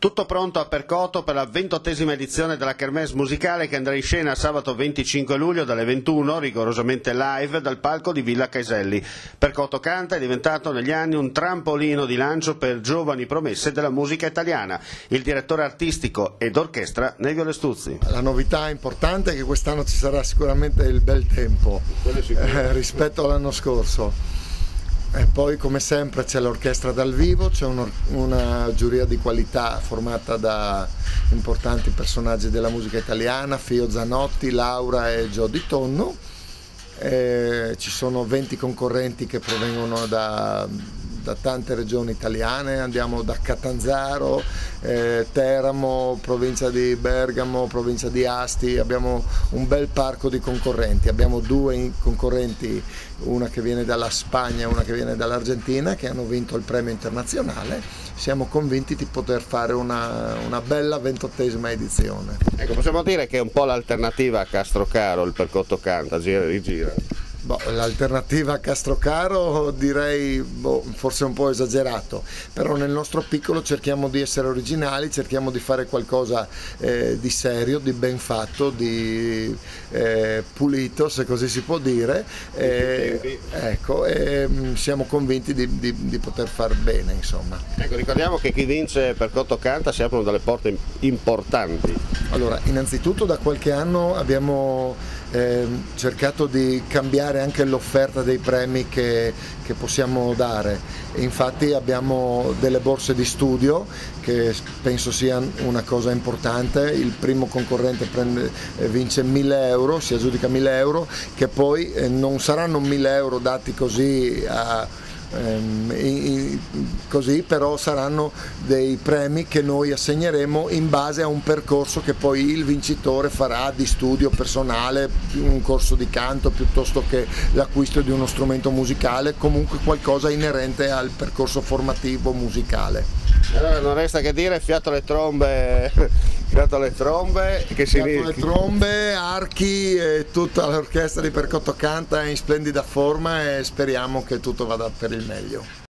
Tutto pronto a Percoto per la 28ª edizione della Kermesse musicale che andrà in scena sabato 25 luglio dalle 21, rigorosamente live, dal palco di Villa Caselli. Percoto Canta è diventato negli anni un trampolino di lancio per giovani promesse della musica italiana. Il direttore artistico ed orchestra Nevio Lestuzzi. La novità importante è che quest'anno ci sarà sicuramente il bel tempo rispetto all'anno scorso. E poi come sempre c'è l'orchestra dal vivo, c'è una giuria di qualità formata da importanti personaggi della musica italiana, Fio Zanotti, Laura e Gio Di Tonno. Ci sono 20 concorrenti che provengono da tante regioni italiane, andiamo da Catanzaro, Teramo, provincia di Bergamo, provincia di Asti, abbiamo un bel parco di concorrenti, abbiamo 2 concorrenti, una che viene dalla Spagna e una che viene dall'Argentina, che hanno vinto il premio internazionale. Siamo convinti di poter fare una bella 28ª edizione. Ecco, possiamo dire che è un po' l'alternativa a Castrocaro, il Percoto Canta, gira e rigira. L'alternativa a Castrocaro direi forse un po' esagerato, però nel nostro piccolo cerchiamo di essere originali, cerchiamo di fare qualcosa di serio, di ben fatto, di pulito, se così si può dire, ecco, siamo convinti di poter far bene, insomma. Ecco, ricordiamo che chi vince Percoto Canta si aprono delle porte importanti. Allora, innanzitutto da qualche anno abbiamo cercato di cambiare anche l'offerta dei premi che possiamo dare. Infatti abbiamo delle borse di studio che penso sia una cosa importante. Il primo concorrente vince 1.000 euro, si aggiudica 1.000 euro, che poi non saranno 1.000 euro dati così così, però saranno dei premi che noi assegneremo in base a un percorso che poi il vincitore farà di studio personale, un corso di canto piuttosto che l'acquisto di uno strumento musicale, comunque qualcosa inerente al percorso formativo musicale. Allora non resta che dire fiato alle trombe, archi, e tutta l'orchestra di Percoto Canta è in splendida forma e speriamo che tutto vada per il meglio.